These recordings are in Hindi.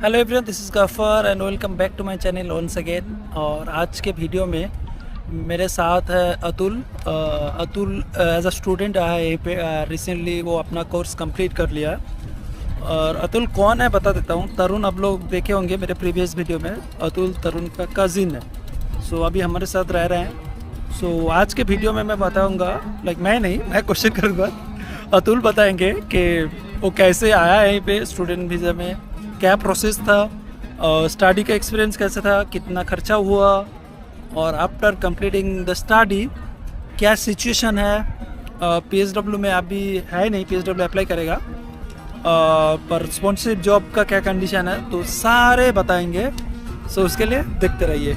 Hello everyone, this is Gaffar and welcome back to my channel once again. और आज के वीडियो में मेरे साथ है अतुल एज अ स्टूडेंट आया है यहीं पे। रिसेंटली वो अपना कोर्स कंप्लीट कर लिया। और अतुल कौन है बता देता हूँ। तरुण आप लोग देखे होंगे मेरे प्रीवियस वीडियो में, अतुल तरुण का कज़िन है। सो अभी हमारे साथ रह रहे हैं। सो आज के वीडियो में मैं बताऊँगा, मैं क्वेश्चन करूँगा, अतुल बताएंगे कि वो कैसे आया है यहीं पे स्टूडेंट वीज़ा में, क्या प्रोसेस था, स्टडी का एक्सपीरियंस कैसा था, कितना खर्चा हुआ, और आफ्टर कंप्लीटिंग द स्टडी क्या सिचुएशन है। पीएसडब्ल्यू में अभी है नहीं, पीएसडब्ल्यू अप्लाई करेगा, पर स्पॉन्सरशिप जॉब का क्या कंडीशन है, तो सारे बताएंगे। सो उसके लिए देखते रहिए।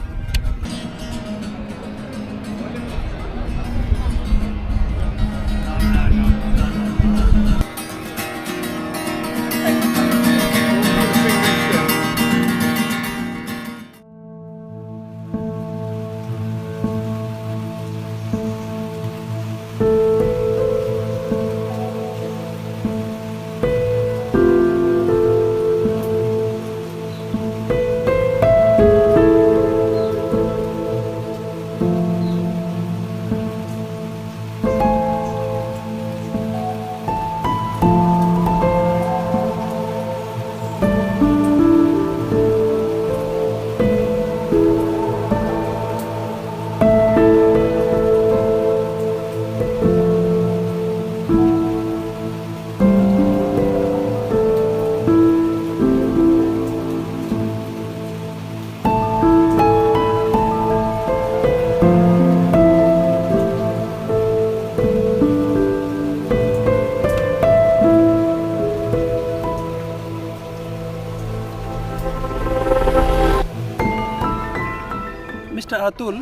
मिस्टर अतुल,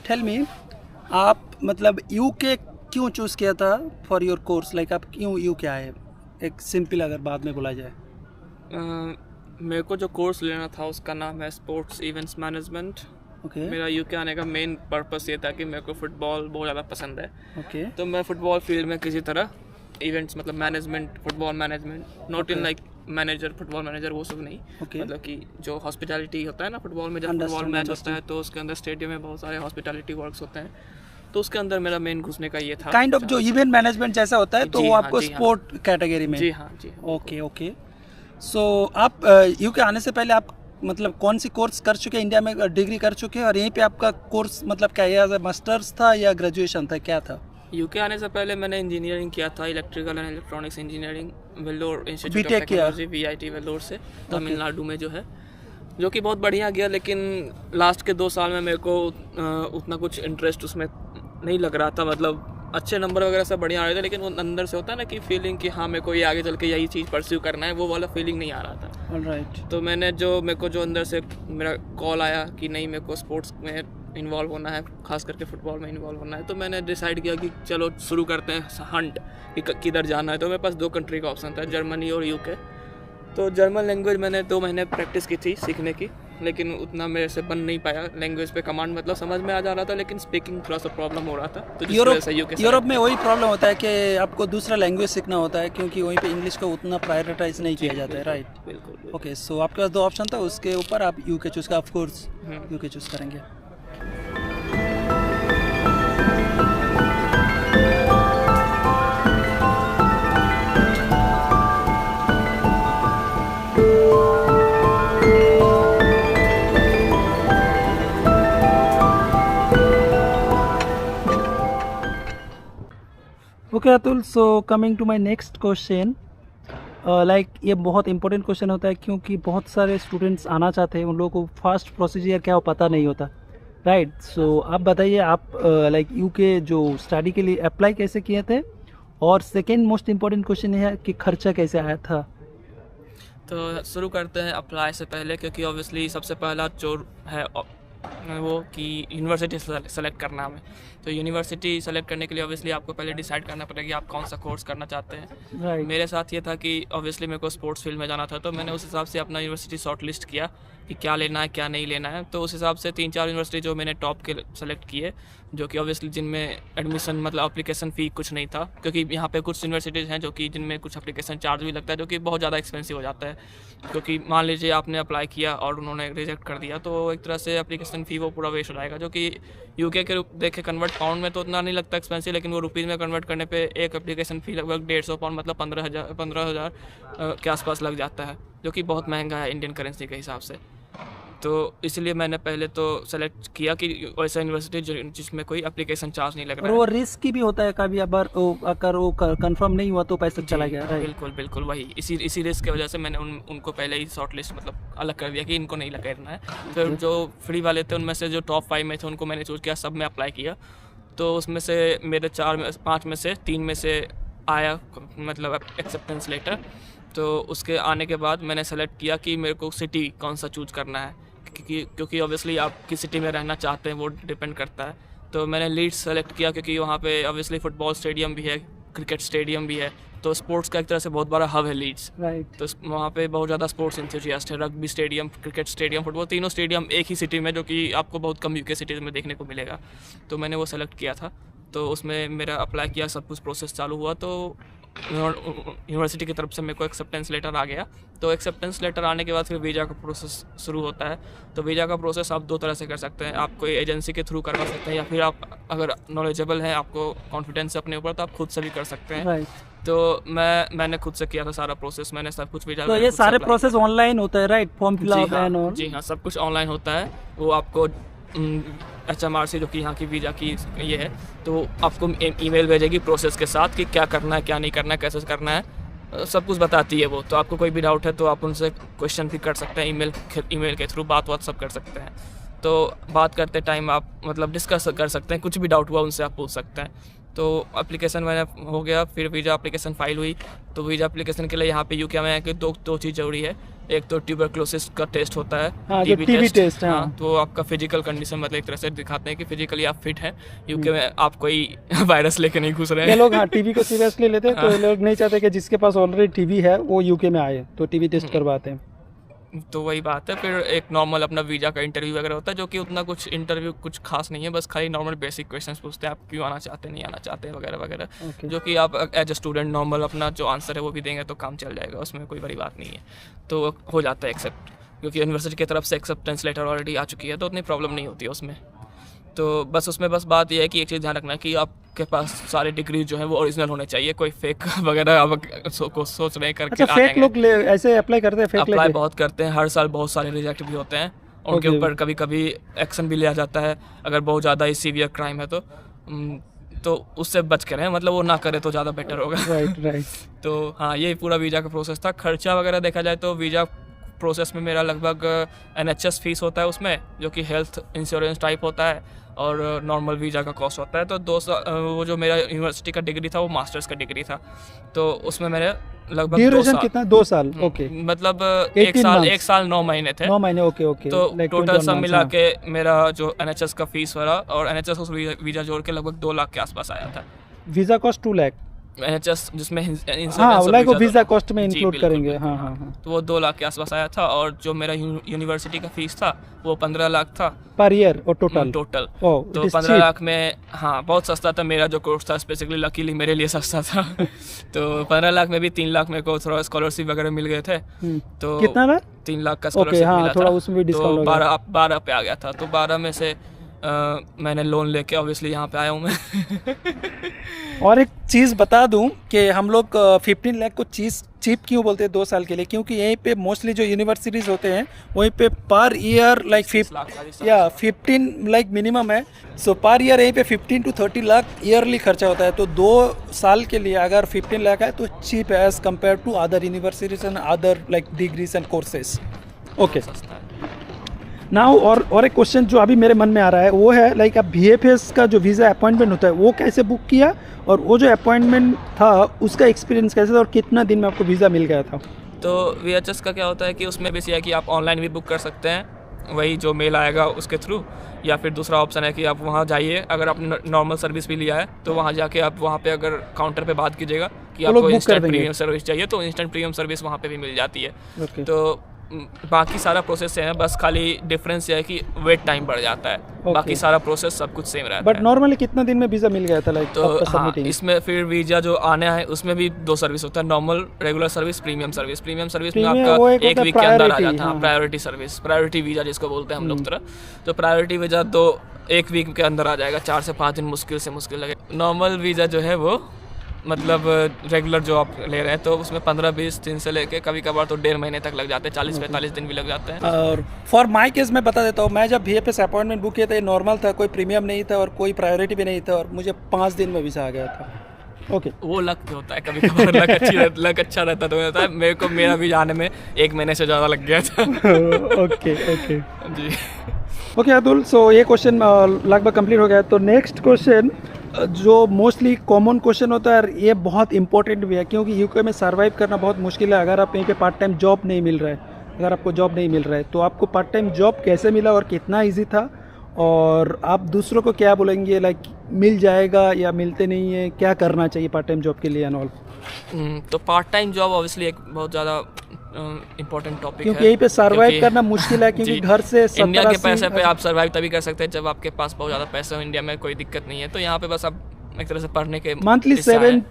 टेल मी, आप मतलब यूके क्यों चूज़ किया था फॉर योर कोर्स? लाइक आप क्यों यूके आए? एक सिंपल अगर बाद में बोला जाए। मेरे को जो कोर्स लेना था उसका नाम है स्पोर्ट्स इवेंट्स मैनेजमेंट। ओके मेरा यूके आने का मेन पर्पस ये था कि मेरे को फुटबॉल बहुत ज़्यादा पसंद है। ओके तो मैं फुटबॉल फील्ड में किसी तरह इवेंट्स मतलब management, football management, not in like manager, football manager वो सब नहीं। ओके मतलब कि जो हॉस्पिटैलिटी होता है ना फुटबॉल में, जब फुटबॉल मैच होता है तो उसके अंदर स्टेडियम में बहुत सारे हॉस्पिटैलिटी वर्क्स होते हैं, तो उसके अंदर मेरा मेन घुसने का ये था। काइंड ऑफ जो इवेंट मैनेजमेंट जैसा होता है, तो जी वो हाँ, आपको जी हाँ। स्पोर्ट कैटेगरी में। जी हाँ, जी हाँ। Okay okay. सो आप यूके आने से पहले आप मतलब कौन सी कोर्स कर चुके हैं? इंडिया में डिग्री कर चुके हैं, और यहीं पे आपका कोर्स मतलब क्या है, मास्टर्स था या ग्रेजुएशन था, क्या था? यूके आने से पहले मैंने इंजीनियरिंग किया था, electrical and electronics engineering, Vellore institute of BTech किया? टेक्नोलॉजी, VIT वेल्लोर से, तमिलनाडु में जो है, जो कि बहुत बढ़िया गया। लेकिन लास्ट के 2 साल में मेरे को उतना कुछ इंटरेस्ट उसमें नहीं लग रहा था। मतलब अच्छे नंबर वगैरह सब बढ़िया आ रहे थे, लेकिन वो अंदर से होता है ना कि फीलिंग कि हाँ मेरे को ये आगे चल के यही चीज़ परस्यू करना है, वो वाला फीलिंग नहीं आ रहा था। ऑलराइट। तो मेरे को जो अंदर से मेरा कॉल आया कि नहीं मेरे को स्पोर्ट्स में इन्वॉल्व होना है, खास करके फुटबॉल में इन्वॉल्व होना है, तो मैंने डिसाइड किया कि चलो शुरू करते हैं हंट कि किधर जाना है। तो मेरे पास 2 कंट्री का ऑप्शन था, जर्मनी और यूके। तो जर्मन लैंग्वेज मैंने 2 महीने प्रैक्टिस की थी सीखने की, लेकिन उतना मेरे से बन नहीं पाया। लैंग्वेज पे कमांड मतलब समझ में आ जा रहा था, लेकिन स्पीकिंग थोड़ा सा प्रॉब्लम हो रहा था। तो यूरोप में वही प्रॉब्लम होता है कि आपको दूसरा लैंग्वेज सीखना होता है, क्योंकि वहीं पे इंग्लिश को उतना प्रायोरिटाइज नहीं किया जाता है। राइट, बिल्कुल। ओके। सो आपके पास 2 ऑप्शन था, उसके ऊपर आप यूके चूज़ का, ऑफ कोर्स यूके चूज़ करेंगे। Okay Atul, so coming to my next question, like ये बहुत इंपॉर्टेंट क्वेश्चन होता है, क्योंकि बहुत सारे स्टूडेंट्स आना चाहते हैं, उन लोगों को फास्ट प्रोसीजर क्या हो पता नहीं होता। राइट, सो आप बताइए, आप लाइक यूके जो स्टडी के लिए अप्लाई कैसे किए थे, और सेकेंड मोस्ट इम्पॉर्टेंट क्वेश्चन ये है कि खर्चा कैसे आया था। तो शुरू करते हैं अप्लाई से पहले, क्योंकि ऑब्वियसली सबसे पहला जो है वो कि यूनिवर्सिटी सेलेक्ट करना हमें। तो यूनिवर्सिटी सेलेक्ट करने के लिए ऑब्वियसली आपको पहले डिसाइड करना पड़ेगा कि आप कौन सा कोर्स करना चाहते हैं। राइट। मेरे साथ ये था कि ऑब्वियसली मेरे को स्पोर्ट्स फील्ड में जाना था, तो मैंने उस हिसाब से अपना यूनिवर्सिटी शॉर्ट लिस्ट किया। कि क्या लेना है क्या नहीं लेना है। तो उस हिसाब से 3-4 यूनिवर्सिटी जो मैंने टॉप के सेलेक्ट किए, जो कि ऑब्वियसली जिनमें एडमिशन मतलब एप्लीकेशन फ़ी कुछ नहीं था, क्योंकि यहाँ पे कुछ यूनिवर्सिटीज़ हैं जो कि जिनमें कुछ एप्लीकेशन चार्ज भी लगता है, जो कि बहुत ज़्यादा एक्सपेंसिव हो जाता है। क्योंकि मान लीजिए आपने अप्लाई किया और उन्होंने रिजेक्ट कर दिया, तो एक तरह से एप्लीकेशन फ़ी वो पूरा वेस्ट हो जाएगा। जो कि यूके के देखे कन्वर्ट पाउंड में तो उतना नहीं लगता एक्सपेंसिव, लेकिन वो रुपीज़ में कन्वर्ट करने पे एक एप्लीकेशन फ़ी लगभग 150 पाउंड मतलब 15,000 के आसपास लग जाता है, जो कि बहुत महंगा है इंडियन करेंसी के हिसाब से। तो इसलिए मैंने पहले तो सेलेक्ट किया कि ऐसा यूनिवर्सिटी जिसमें कोई एप्लीकेशन चार्ज नहीं लग रहा और है। वो रिस्क भी होता है कभी, अगर वो कंफर्म नहीं हुआ तो पैसा चला गया, राइट? बिल्कुल बिल्कुल वही इसी रिस्क की वजह से मैंने उनको पहले ही शॉर्ट लिस्ट मतलब अलग कर दिया कि इनको नहीं करना है। फिर जो फ्री वाले थे उनमें से जो टॉप 5 में थे उनको मैंने चूज़ किया, सब में अप्लाई किया। तो उसमें से मेरे 5 में से 3 में से आया मतलब एक्सेप्टेंस लेटर। तो उसके आने के बाद मैंने सेलेक्ट किया कि मेरे को सिटी कौन सा चूज़ करना है, क्योंकि ऑब्वियसली आप किस सिटी में रहना चाहते हैं वो डिपेंड करता है। तो मैंने लीड्स सेलेक्ट किया क्योंकि वहाँ पे ऑब्वियसली फुटबॉल स्टेडियम भी है, क्रिकेट स्टेडियम भी है, तो स्पोर्ट्स का एक तरह से बहुत बड़ा हब है लीड्स, राइट। तो वहाँ पे बहुत ज़्यादा स्पोर्ट्स इंथुजियास्ट है। Rugby stadium, cricket stadium, football, तीनों स्टेडियम एक ही सिटी में, जो कि आपको बहुत कम यूके सिटीज़ में देखने को मिलेगा। तो मैंने वो सेलेक्ट किया था। तो उसमें मेरा अप्लाई किया, सब कुछ प्रोसेस चालू हुआ, तो यूनिवर्सिटी की तरफ से मेरे को एक्सेप्टेंस लेटर आ गया। तो एक्सेप्टेंस लेटर आने के बाद फिर वीज़ा का प्रोसेस शुरू होता है। तो वीज़ा का प्रोसेस आप 2 तरह से कर सकते हैं, आप कोई एजेंसी के थ्रू करवा सकते हैं, या फिर आप अगर नॉलेजेबल हैं, आपको कॉन्फिडेंस है अपने ऊपर, तो आप खुद से भी कर सकते हैं। राइट। तो मैंने खुद से किया था सारा प्रोसेस, मैंने सब कुछ वीज़ा। तो ये सारे प्रोसेस ऑनलाइन होता है, right? Form fill up and all? जी हाँ, सब कुछ ऑनलाइन होता है। वो आपको HMRC जो कि यहाँ की वीज़ा की ये है, तो आपको ईमेल भेजेगी प्रोसेस के साथ कि क्या करना है क्या नहीं करना है, कैसे करना है, सब कुछ बताती है वो। तो आपको कोई भी डाउट है तो आप उनसे क्वेश्चन भी कर सकते हैं, ईमेल के थ्रू बात सब कर सकते हैं। तो बात करते टाइम आप मतलब डिस्कस कर सकते हैं, कुछ भी डाउट हुआ उनसे आप पूछ सकते हैं। तो एप्लीकेशन मैंने हो गया, फिर वीज़ा एप्लीकेशन फाइल हुई। तो वीज़ा एप्लीकेशन के लिए यहाँ पे यूके में है कि दो चीज़ ज़रूरी है। एक तो ट्यूबरक्लोसिस का टेस्ट होता है, हाँ, टीबी टेस्ट। हाँ। तो आपका फिजिकल कंडीशन मतलब एक तरह से दिखाते हैं कि फिजिकली आप फिट हैं, यूके में आप कोई वायरस लेके नहीं घुस रहे हैं। ये लोग हाँ टीबी को सीरियसली लेते हैं, तो ये लोग नहीं चाहते कि जिसके पास ऑलरेडी टीबी है वो यूके में आए, तो टीबी टेस्ट करवाते हैं। तो वही बात है। फिर एक नॉर्मल अपना वीज़ा का इंटरव्यू वगैरह होता है, जो कि उतना कुछ इंटरव्यू कुछ खास नहीं है, बस खाली नॉर्मल बेसिक क्वेश्चंस पूछते हैं, आप क्यों आना चाहते हैं, नहीं आना चाहते हैं वगैरह वगैरह, जो कि आप एज ए स्टूडेंट नॉर्मल अपना जो आंसर है वो भी देंगे तो काम चल जाएगा, उसमें कोई बड़ी बात नहीं है। तो हो जाता है एक्सेप्ट, क्योंकि यूनिवर्सिटी की तरफ से एक्सेप्टेंस लेटर ऑलरेडी आ चुकी है, तो उतनी प्रॉब्लम नहीं होती है उसमें। तो बस उसमें बस बात यह है कि एक चीज़ ध्यान रखना है कि आपके पास सारे डिग्री जो है वो ओरिजिनल होने चाहिए, कोई फेक वगैरह आप सोच रहे करके। अच्छा, फेक लोग ऐसे अप्लाई करते हैं? फेक अप्लाई बहुत करते हैं, हर साल बहुत सारे रिजेक्ट भी होते हैं, उनके ऊपर कभी कभी एक्शन भी लिया जाता है अगर बहुत ज़्यादा ही सीवियर क्राइम है तो उससे बच के रहें, मतलब वो ना करे तो ज़्यादा बेटर होगा। राइट। तो हाँ, यही पूरा वीज़ा का प्रोसेस था। खर्चा वगैरह देखा जाए तो वीज़ा प्रोसेस में मेरा लगभग NHS फीस होता है उसमें, जो कि हेल्थ इंश्योरेंस टाइप होता है, और नॉर्मल वीज़ा का कॉस्ट होता है। तो 2 साल वो जो मेरा यूनिवर्सिटी का डिग्री था वो मास्टर्स का डिग्री था, तो उसमें मेरे लगभग 2 साल। कितना? 2 साल, ओके। मतलब 1 साल 9 महीने थे। 9 महीने, ओके। तो टोटल सब मिला के मेरा जो NHS का फीस वाला और NHS वीज़ा जोड़ के लगभग 2 लाख के आसपास आया था। Visa cost 2 lakh? NHS जिसमें हाँ, लाइक वो वीज़ा कॉस्ट में इंक्लूड करेंगे। हाँ। तो वो 2 लाख के आसपास आया था, और जो मेरा यूनिवर्सिटी का फीस था वो 15 लाख था पर ईयर और टोटल। तो 15 लाख में हाँ बहुत सस्ता था। मेरा जो कोर्स था स्पेसिफिकली लकीली मेरे लिए सस्ता था। तो 15 लाख में भी 3 लाख मेरे को थोड़ा स्कॉलरशिप वगैरह मिल गए थे। तो कितना था? 3 लाख का स्कॉलरशिप मिला थोड़ा था, उसमें भी डिस्काउंट तो 12 पे आ गया था। तो 12 में से मैंने लोन लेके ऑब्वियसली यहाँ पे आया हूँ मैं। और एक चीज़ बता दूं कि हम लोग 15 लाख को चीप क्यों बोलते हैं 2 साल के लिए, क्योंकि यहीं पे मोस्टली जो यूनिवर्सिटीज़ होते हैं वहीं पे per year like 15 lakh minimum है। सो पर ईयर यहीं पे 15 to 30 लाख ईयरली खर्चा होता है। तो 2 साल के लिए अगर 15 लाख है तो चीप है as compare to other universities and other like degrees and courses. Okay now और एक क्वेश्चन जो अभी मेरे मन में आ रहा है वो है लाइक अब BFS का जो वीज़ा अपॉइंटमेंट होता है वो कैसे बुक किया, और वो जो अपॉइंटमेंट था उसका एक्सपीरियंस कैसे था, और कितना दिन में आपको वीज़ा मिल गया था? तो VHS का क्या होता है कि उसमें बेसिक है कि आप ऑनलाइन भी बुक कर सकते हैं, वही जो मेल आएगा उसके थ्रू, या फिर दूसरा ऑप्शन है कि आप वहाँ जाइए, अगर आपने नॉर्मल सर्विस भी लिया है तो वहाँ जाके आप वहाँ पे अगर काउंटर पे बात कीजिएगा कि आपको इंस्टेंट प्रीमियम सर्विस चाहिए तो इंस्टेंट प्रीमियम सर्विस वहाँ पे भी मिल जाती है। Okay. तो बाकी सारा प्रोसेस सेम है, बस खाली डिफरेंस ये है कि वेट टाइम बढ़ जाता है। बाकी सारा प्रोसेस सब कुछ सेम रहता है। बट नॉर्मली कितना दिन में वीज़ा मिल गया था लाइक तो आपका हाँ, सबमिटिंग? इसमें फिर वीज़ा जो आने है उसमें भी 2 सर्विस होता है, normal regular service, premium service. Premium service में वो आपका एक 1 होता है वीक के अंदर आ priority, जाता है। हाँ। प्रायोरिटी सर्विस, प्रायोरिटी वीज़ा जिसको बोलते हैं हम लोग तरह। तो प्रायोरिटी वीज़ा तो 1 वीक के अंदर आ जाएगा, 4 से 5 दिन मुश्किल से मुश्किल लगे। नॉर्मल वीज़ा जो है वो मतलब रेगुलर जो आप ले रहे हैं तो उसमें 15-20 दिन से लेके कभी कभार तो 1.5 महीने तक लग जाते हैं, 40-45 दिन भी लग जाते हैं। और फॉर माई केस मैं बता देता हूँ, मैं जब VFS अपॉइंटमेंट बुक किया था, ये नॉर्मल था, कोई प्रीमियम नहीं था और कोई प्रायोरिटी भी नहीं था, और मुझे 5 दिन में वीज़ा आ गया था। ओके वो लक पे होता है, कभी कभार लक अच्छा रहता तो होता है। मेरे को मेरा भी जाने में 1 महीने से ज़्यादा लग गया था। ओके ओके जी ओके अतुल, सो ये क्वेश्चन लगभग कंप्लीट हो गया। तो नेक्स्ट क्वेश्चन जो मोस्टली कॉमन क्वेश्चन होता है, और ये बहुत इंपॉर्टेंट भी है क्योंकि यूके में सर्वाइव करना बहुत मुश्किल है अगर आप यहीं पे पार्ट टाइम जॉब नहीं मिल रहा है। अगर आपको जॉब नहीं मिल रहा है तो आपको पार्ट टाइम जॉब कैसे मिला और कितना इजी था, और आप दूसरों को क्या बोलेंगे, लाइक मिल जाएगा या मिलते नहीं है, क्या करना चाहिए पार्ट टाइम जॉब के लिए एंड ऑल? तो पार्ट टाइम जॉब ऑब्वियसली एक बहुत ज़्यादा इम्पोर्टेंट टॉपिक है, क्योंकि यहीं पे सर्वाइव करना मुश्किल है क्योंकि घर से इंडिया के पैसे पे आप सर्वाइव तभी कर सकते हैं जब आपके पास बहुत ज़्यादा पैसे हो। इंडिया में कोई दिक्कत नहीं है, तो यहाँ पे बस आप एक तरह से पढ़ने के मंथली 70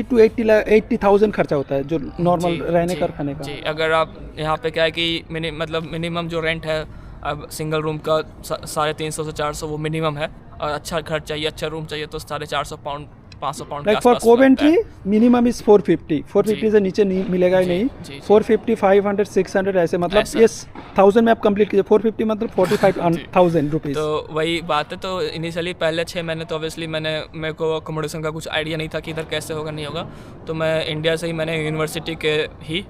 to 80,000 खर्चा होता है जो नॉर्मल रहने का खाने का। जी, अगर आप यहाँ पे क्या है कि मिनिमम जो रेंट है अब सिंगल रूम का 350 से 400 वो मिनिमम है, और अच्छा घर चाहिए, अच्छा रूम चाहिए तो 450 pound 500 pound like for Coventry minimum is 450 से नीचे नहीं मिलेगा ही नहीं। 450, 500, 600 ऐसे, मतलब ये 1000 में आप कंप्लीट कीजिए। 450 मतलब 45,000 रुपीज़। तो वही बात है। तो इनिशियली पहले 6 महीने तो ऑब्वियसली मेरे को अकोमोडेशन का कुछ आइडिया नहीं था कि इधर कैसे होगा नहीं होगा, तो मैं इंडिया से ही मैंने यूनिवर्सिटी के ही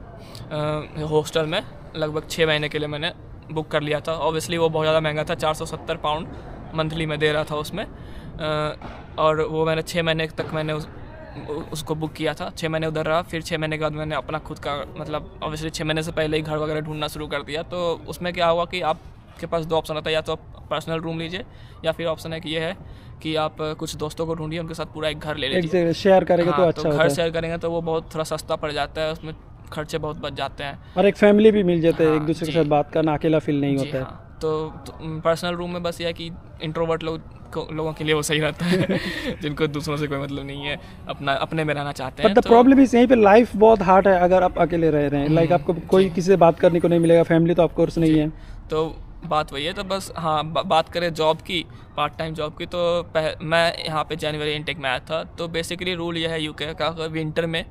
हॉस्टल में लगभग 6 महीने के लिए मैंने बुक कर लिया था। ऑब्वियसली वो बहुत ज़्यादा महंगा था, 470 पाउंड मंथली में दे रहा था उसमें, और वो मैंने 6 महीने तक मैंने उसको बुक किया था। 6 महीने उधर रहा, फिर 6 महीने के बाद मैंने अपना खुद का मतलब ऑब्वियसली 6 महीने से पहले ही घर वगैरह ढूंढना शुरू कर दिया। तो उसमें क्या हुआ कि आपके पास 2 ऑप्शन होता है, या तो आप पर्सनल रूम लीजिए, या फिर ऑप्शन है कि ये है कि आप कुछ दोस्तों को ढूंढिए, उनके साथ पूरा एक घर ले लीजिए। शेयर करेंगे तो अच्छा तो होता घर है। शेयर करेंगे तो वो बहुत थोड़ा सस्ता पड़ जाता है, उसमें खर्चे बहुत बच जाते हैं और एक फैमिली भी मिल जाते हैं, एक हाँ, दूसरे के जी। साथ बात करना, अकेला फील नहीं होता है। हाँ, तो पर्सनल रूम में बस ये है कि इंट्रोवर्ट लोगों के लिए वो सही रहता है जिनको दूसरों से कोई मतलब नहीं है, अपने में रहना चाहते हैं। बट द प्रॉब्लम इज यहीं पे लाइफ बहुत हार्ड है अगर आप अकेले रह रहे हैं। लाइक आपको कोई किसी से बात करने को नहीं मिलेगा, फैमिली तो ऑफकोर्स नहीं है। तो बात वही है। तो बस हाँ, बात करें जॉब की, पार्ट टाइम जॉब की, तो मैं यहाँ पे जनवरी इनटेक में आया था। तो बेसिकली रूल ये है यूके का, विंटर में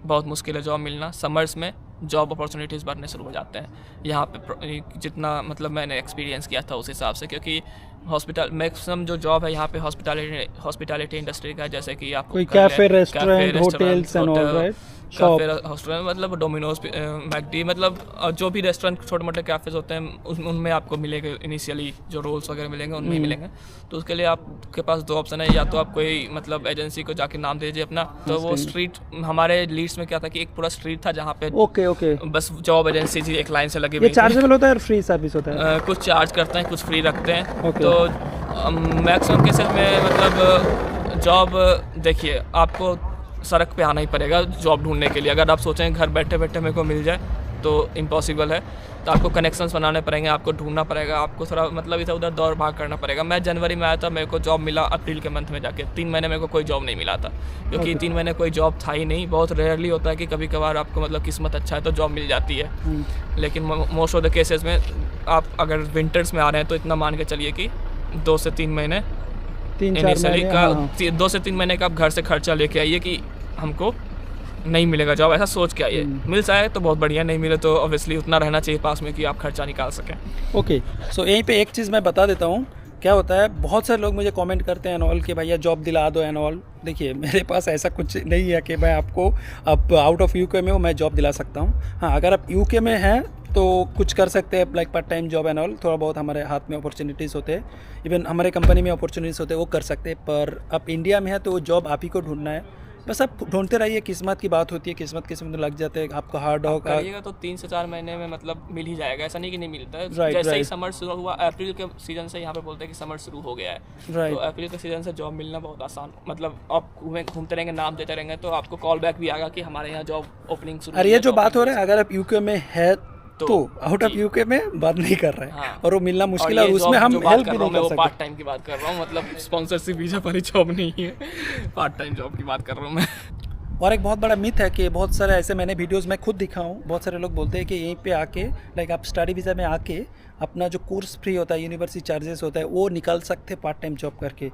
बहुत मुश्किल है जॉब मिलना, समर्स में जॉब अपॉर्चुनिटीज़ बढ़ने शुरू हो जाते हैं यहाँ पे। जितना मतलब मैंने एक्सपीरियंस किया था उस हिसाब से, क्योंकि हॉस्पिटल मैक्सिमम जो जॉब है यहाँ पे हॉस्पिटैलिटी इंडस्ट्री का है, जैसे कि आप कोई cafe, restaurant, hotels and all, right? Cafe, hostel, मतलब डोमिनोज, मैकडी, मतलब जो भी रेस्टोरेंट छोटे मोटे कैफेज होते हैं उनमें आपको मिलेंगे इनिशियली जो रोल्स वगैरह मिलेंगे, उनमें ही मिलेंगे। तो उसके लिए आपके पास 2 ऑप्शन है, या तो आप कोई मतलब एजेंसी को जाके नाम दीजिए अपना। तो वो स्ट्रीट, हमारे लीड्स में क्या था कि एक पूरा स्ट्रीट था जहाँ पे ओके बस जॉब एजेंसी थी, एक लाइन से लगी हुई ये चार्जेबल होता है और फ्री सर्विस होता है? कुछ चार्ज करते हैं, कुछ फ्री रखते हैं। Okay. तो मैक्सिमम केसेस में मतलब जॉब, देखिए आपको सड़क पे आना ही पड़ेगा जॉब ढूंढने के लिए। अगर आप सोचें घर बैठे बैठे मेरे को मिल जाए तो इम्पॉसिबल है, तो आपको कनेक्शंस बनाने पड़ेंगे, आपको ढूंढना पड़ेगा, आपको थोड़ा मतलब इधर उधर दौड़ भाग करना पड़ेगा। मैं जनवरी में आया था, मेरे को जॉब मिला अप्रैल के मंथ में जाके। 3 महीने मेरे को कोई जॉब नहीं मिला था, क्योंकि 3 महीने कोई जॉब था ही नहीं। बहुत रेयरली होता है कि कभी कभार आपको मतलब किस्मत अच्छा है तो जॉब मिल जाती है, लेकिन मोस्ट ऑफ द केसेस में आप अगर विंटर्स में आ रहे हैं तो इतना मान के चलिए कि 2 से 3 महीने 3-4 महीने का 2 से 3 महीने का आप घर से खर्चा लेके आइए कि हमको नहीं मिलेगा जॉब, ऐसा सोच के आइए। मिल जाए तो बहुत बढ़िया, नहीं मिले तो ऑब्वियसली उतना रहना चाहिए पास में कि आप खर्चा निकाल सकें। ओके, सो यहीं पे एक चीज़ मैं बता देता हूँ क्या होता है। बहुत सारे लोग मुझे कमेंट करते हैं एंड ऑल कि भैया जॉब दिला दो एंड ऑल। देखिए मेरे पास ऐसा कुछ नहीं है कि मैं आपको अब आउट ऑफ यूके में हो मैं जॉब दिला सकता हूँ। हाँ, अगर आप यूके में हैं तो कुछ कर सकते हैं, like part time job and all. थोड़ा बहुत हमारे हाथ में अपॉर्चुनिटीज़ होते हैं, इवन हमारे कंपनी में अपॉर्चुनिटीज़ होते हैं, वो कर सकते हैं। पर आप इंडिया में है तो वो जॉब आप ही को ढूंढना है। बस आप ढूंढते रहिए, किस्मत की बात होती है, किस्मत किस्मत लग जाते हैं। आपका हार्ड वर्क करिएगा तो 3 से 4 महीने में मतलब मिल ही जाएगा, ऐसा नहीं कि नहीं मिलता है। Right, जैसे ही right. समर शुरू हुआ, अप्रैल के सीजन से यहाँ पे बोलते हैं कि समर शुरू हो गया है, Right. तो अप्रैल के सीजन से जॉब मिलना बहुत आसान, मतलब आप घूमते रहेंगे, नाम देते रहेंगे तो आपको कॉल बैक भी आएगा कि हमारे यहाँ जॉब ओपनिंग शुरू। और ये जो बात हो रहा है, अगर आप यूके में है तो आउट ऑफ यूके में बात नहीं कर रहे हैं। हाँ। और वो मिलना मुश्किल है और ये उसमें job हम जो बात हेल्प कर भी रहा नहीं हूँ मैं कर वो सकते। पार्ट टाइम की बात कर रहा हूँ, मतलब स्पॉन्सरशिप वीजा वाली जॉब नहीं है, पार्ट टाइम जॉब की बात कर रहा हूँ मैं। और एक बहुत बड़ा मिथ है कि बहुत सारे ऐसे मैंने वीडियोस में खुद दिखा हूँ, बहुत सारे लोग बोलते हैं कि यहीं पे आके लाइक आप स्टडी वीज़ा में आके अपना जो कोर्स फ्री होता है, यूनिवर्सिटी चार्जेस होता है, वो निकाल सकते हैं पार्ट टाइम जॉब करके।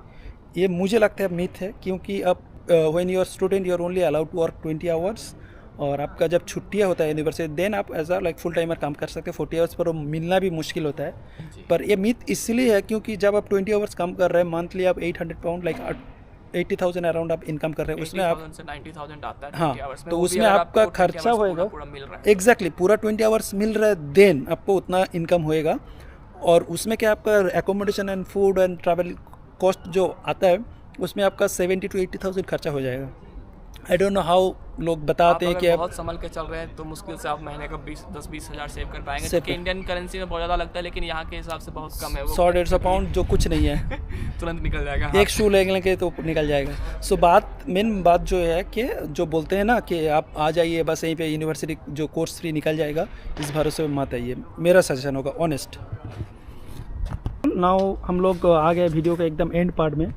ये मुझे लगता है मिथ है, क्योंकि अब when you are student you are only allowed to work 20 hours, और आपका जब छुट्टियाँ होता है यूनिवर्सिटी देन आप as a like full timer काम कर सकते हैं 40 आवर्स पर, वो मिलना भी मुश्किल होता है। पर ये मिथ इसलिए है क्योंकि जब आप 20 आवर्स काम कर रहे हैं मंथली आप 800 पाउंड लाइक 80,000 अराउंड आप इनकम कर रहे हैं, उसमें आप 80,000 से 90,000 आता है 20 हाँ, hours में, तो वो भी उसमें अगर आपका आपको 20 खर्चा hours होएगा पूरा मिल रहा है। एग्जैक्टली पूरा 20 आवर्स मिल रहा है देन आपको उतना इनकम होएगा। और उसमें क्या आपका accommodation and food and travel cost जो आता है उसमें आपका 70 to 80,000 खर्चा हो जाएगा। आई डोंट नो हाउ लोग बताते आप हैं अगर कि आप बहुत संभल के चल रहे हैं तो मुश्किल से आप महीने का 10-20 हज़ार सेव कर पाएंगे, सेव क्योंकि इंडियन करेंसी में बहुत ज़्यादा लगता है, लेकिन यहाँ के हिसाब से बहुत कम है वो। 100-150 पाउंड जो कुछ नहीं है तुरंत निकल जाएगा। एक शू लेंगे तो निकल जाएगा। सो मेन बात जो है कि जो बोलते हैं ना कि आप आ जाइए बस यहीं पे यूनिवर्सिटी जो कोर्स फ्री निकल जाएगा, इस भरोसे में मत आइए, मेरा सजेशन होगा ऑनेस्ट। नाउ हम लोग आ गए वीडियो के एकदम एंड पार्ट में।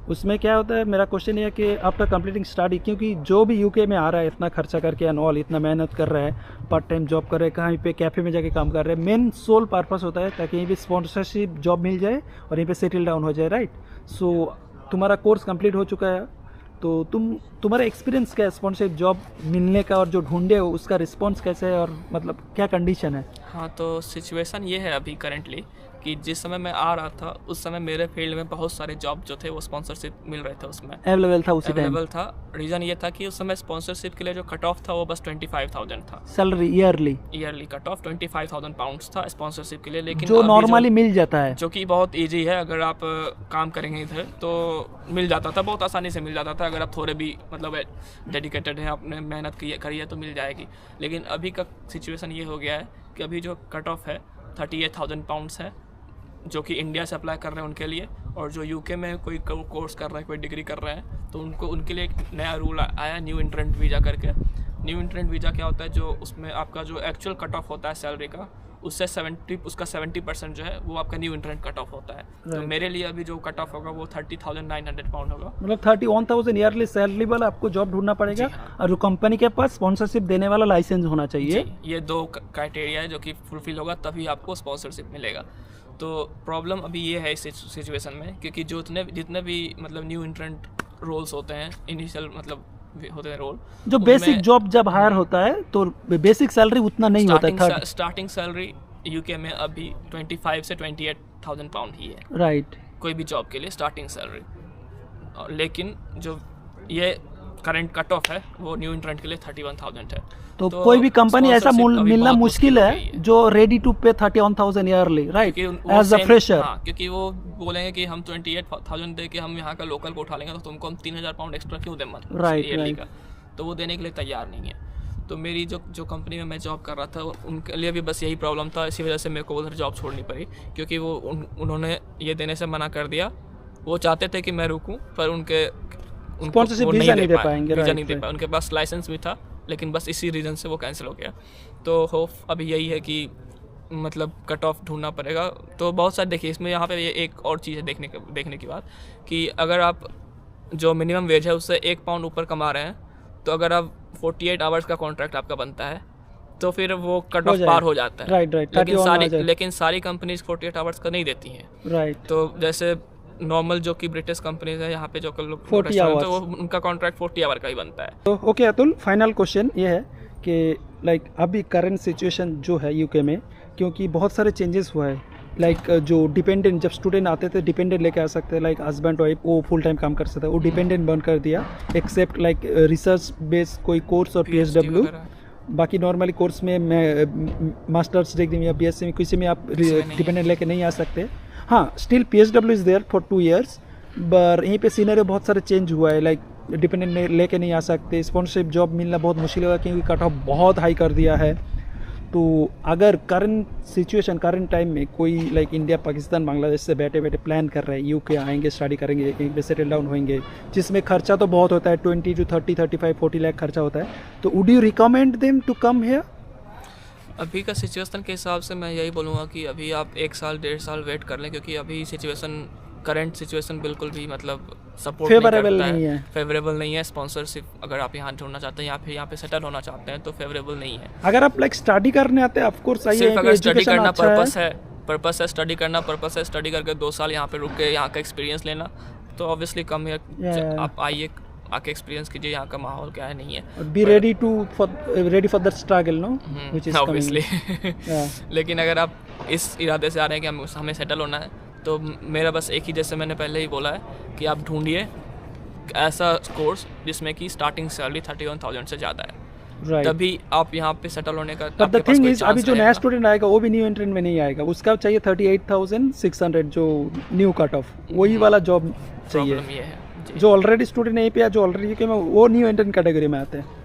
उसमें क्या होता है, मेरा क्वेश्चन ये है कि आफ्टर कंप्लीटिंग स्टडी, क्योंकि जो भी यूके में आ रहा है इतना खर्चा करके एंड ऑल, इतना मेहनत कर रहा है, पार्ट टाइम जॉब कर रहे हैं, कहीं पे कैफ़े में जाके काम कर रहे हैं, मेन सोल पर्पस होता है ताकि यहीं पे स्पॉन्सरशिप जॉब मिल जाए और यहीं पे सेटल डाउन हो जाए, राइट। सो तुम्हारा कोर्स कंप्लीट हो चुका है, तो तुम्हारा एक्सपीरियंस क्या है स्पॉन्सरशिप जॉब मिलने का, और जो ढूंढे हो उसका रिस्पॉन्स कैसे है, और मतलब क्या कंडीशन है? हाँ, तो सिचुएशन ये है अभी करेंटली कि जिस समय मैं आ रहा था उस समय मेरे फील्ड में बहुत सारे जॉब जो थे वो स्पॉन्सरशिप मिल रहे थे, उसमें अवेलेबल था उसी टाइम? अवेलेबल था। रीज़न ये था कि उस समय स्पॉन्सरशिप के लिए जो कट ऑफ था वो बस 25,000 था। Salary yearly cut off 25,000 pounds था स्पॉन्सरशिप के लिए, लेकिन जो अभी नॉर्मली मिल जाता है, जो कि बहुत इजी है, अगर आप काम करेंगे इधर तो मिल जाता था, बहुत आसानी से मिल जाता था, अगर आप थोड़े भी मतलब डेडिकेटेड हैं, आपने मेहनत करी है तो मिल जाएगी। लेकिन अभी का सिचुएशन ये हो गया है कि अभी जो कट ऑफ है 38,000 पाउंड्स है, जो कि इंडिया से अप्लाई कर रहे हैं उनके लिए, और जो यूके में कोई कोर्स कर रहे हैं, कोई डिग्री कर रहे हैं, तो उनके लिए एक नया रूल आया न्यू एंट्रेंट वीज़ा करके। न्यू एंट्रेंट वीज़ा क्या होता है, जो उसमें आपका जो एक्चुअल कट ऑफ होता है सैलरी का, उससे 70% जो है वो आपका न्यू एंट्रेंट कट ऑफ होता है। तो मेरे लिए अभी जो कट ऑफ होगा वो 30,900 पाउंड होगा, मतलब 31,000 ईयरली सैलरी वाला आपको जॉब ढूंढना पड़ेगा। हाँ। और जो कंपनी के पास स्पॉन्सरशिप देने वाला लाइसेंस होना चाहिए। ये 2 क्राइटेरिया है जो कि फुलफिल होगा तभी आपको स्पॉन्सरशिप मिलेगा। तो प्रॉब्लम अभी ये है इस सिचुएशन में, क्योंकि जो जितने भी मतलब न्यू एंट्रेंट रोल्स होते हैं, इनिशियल मतलब होते हैं रोल, जो बेसिक जॉब जब हायर होता है तो बेसिक सैलरी उतना नहीं होता है। स्टार्टिंग सैलरी यूके में अभी 25 से 28,000 पाउंड ही है, राइट, कोई भी जॉब के लिए स्टार्टिंग सैलरी। लेकिन जो ये करंट कट ऑफ है वो न्यू एंट्रेंट के लिए 31,000 है। तो कोई भी कंपनी ऐसा मिलना मुश्किल है है जो ready to pay 31,000 yearly, right, as a fresher. क्योंकि वो बोलेंगे कि हम 28,000 दे के हम यहाँ का लोकल को उठा लेंगे, तो तुमको हम 3,000 पाउंड एक्स्ट्रा क्यों दें मंथ ईयरली का, तो वो देने के लिए तैयार नहीं है। तो मेरी जो कंपनी में मैं जॉब कर रहा था उनके लिए भी बस यही प्रॉब्लम था, इसी वजह से मेरे को उधर जॉब छोड़नी पड़ी, क्योंकि वो उन्होंने ये देने से मना कर दिया। वो चाहते थे कि मैं रुकूं, पर उनको वीज़ा नहीं दे पाएंगे, वीज़ा नहीं दे पाए। उनके पास लाइसेंस भी था, लेकिन बस इसी रीज़न से वो कैंसिल हो गया। तो होप अभी यही है कि मतलब कट ऑफ ढूंढना पड़ेगा। तो बहुत सारे देखिए इसमें यहाँ पे ये एक और चीज़ है देखने की बात, कि अगर आप जो मिनिमम वेज है उससे 1 पाउंड ऊपर कमा रहे हैं, तो अगर आप 48 आवर्स का कॉन्ट्रैक्ट आपका बनता है तो फिर वो कट ऑफ पार हो जाता है। राइट, लेकिन सारी कंपनीज 48 आवर्स का नहीं देती हैं, राइट। तो जैसे नॉर्मल जो कि ब्रिटिश कंपनीज है यहाँ पे जो लोग 40 आवर्स, तो वो उनका कॉन्ट्रैक्ट 40 आवर का ही बनता है। तो ओके अतुल, फाइनल क्वेश्चन ये है कि लाइक अभी करंट सिचुएशन जो है यूके में, क्योंकि बहुत सारे चेंजेस हुआ है, लाइक जो डिपेंडेंट जब स्टूडेंट आते थे डिपेंडेंट लेके आ सकते हैं, लाइक हस्बैंड वाइफ वो फुल टाइम काम कर सकते हैं, वो डिपेंडेंट बंद कर दिया, एक्सेप्ट लाइक रिसर्च बेस्ड कोई कोर्स और PSW। बाकी नॉर्मली कोर्स में मैं मास्टर्स डिग्री में या BSc में किसी में आप डिपेंडेंट लेके नहीं आ सकते। हाँ, still PSW is there for 2 years, पर यहीं पे सीनरी बहुत सारे चेंज हुआ है, लाइक डिपेंडेंट लेके नहीं आ सकते, स्पॉन्सरशिप जॉब मिलना बहुत मुश्किल होगा क्योंकि कट ऑफ बहुत हाई कर दिया है। तो अगर करंट सिचुएशन करंट टाइम में कोई लाइक इंडिया पाकिस्तान बांग्लादेश से बैठे बैठे प्लान कर रहे हैं यूके आएंगे, स्टडी करेंगे, यहीं पे सेटल डाउन होंगे, जिसमें खर्चा तो बहुत होता है, 20 to 30, 35, 40 लाख खर्चा होता है, तो would you recommend them to come here? अभी का सिचुएशन के हिसाब से मैं यही बोलूँगा कि अभी आप 1 साल 1.5 साल वेट कर लें, क्योंकि अभी करंट सिचुएशन बिल्कुल भी मतलब सपोर्ट फेवरेबल नहीं है। फेवरेबल नहीं है। स्पॉन्सरशिप अगर आप यहाँ ढूंढना चाहते हैं या फिर यहाँ पे सेटल होना चाहते हैं तो फेवरेबल नहीं है। अगर आप लाइक स्टडी करने आते हैं, ऑफ कोर्स आइए, सिर्फ अगर स्टडी करना अच्छा पर्पस है स्टडी करना, पर्पस है स्टडी करके 2 साल यहाँ पे रुक के यहाँ का एक्सपीरियंस लेना, तो ऑब्वियसली कम है। आप आइए, आके एक्सपीरियंस कीजिए यहाँ का माहौल क्या है नहीं है। Be ready for the struggle, no, which is obviously. लेकिन अगर आप इस इरादे से आ रहे हैं कि हमें सेटल होना है, तो मेरा बस एक ही, जैसे मैंने पहले ही बोला है, कि आप ढूंढिए ऐसा कोर्स जिसमें कि स्टार्टिंग सैलरी 31,000 से ज़्यादा है, राइट। तभी आप यहाँ पे सेटल होने का। बट द थिंग इज, अभी जो नया स्टूडेंट आएगा वो भी न्यू एंट्रेंट में नहीं आएगा, उसका चाहिए 38,600 जो न्यू कट ऑफ, वही वाला जॉब चाहिए। प्रॉब्लम ये है जी। जो ऑलरेडी स्टूडेंट नहीं पे, जो ऑलरेडी यूके में, वो न्यू एंट्रेंट कैटेगरी में आते हैं।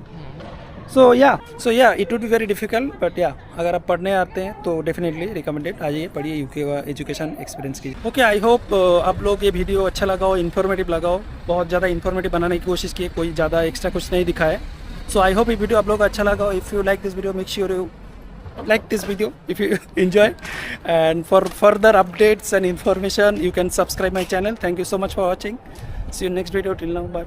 सो या it would be very difficult, but या अगर आप पढ़ने आते हैं तो डेफिनेटली रिकमेंडेड, आ जाइए, पढ़िए, यूके का एजुकेशन एक्सपीरियंस कीजिए। ओके, आई होप आप लोग ये वीडियो अच्छा लगा हो, इन्फॉर्मेटिव लगा हो। बहुत ज़्यादा इन्फॉर्मेटिव बनाने की कोशिश की है, कोई ज़्यादा एक्स्ट्रा कुछ नहीं दिखा है। सो आई होप ये वीडियो आप लोग को अच्छा लगा हो। If you like this video, make sure you like this video if you enjoy, and for further updates and information you can subscribe my channel. Thank you so much for watching. See you next video. Till now, bye bye.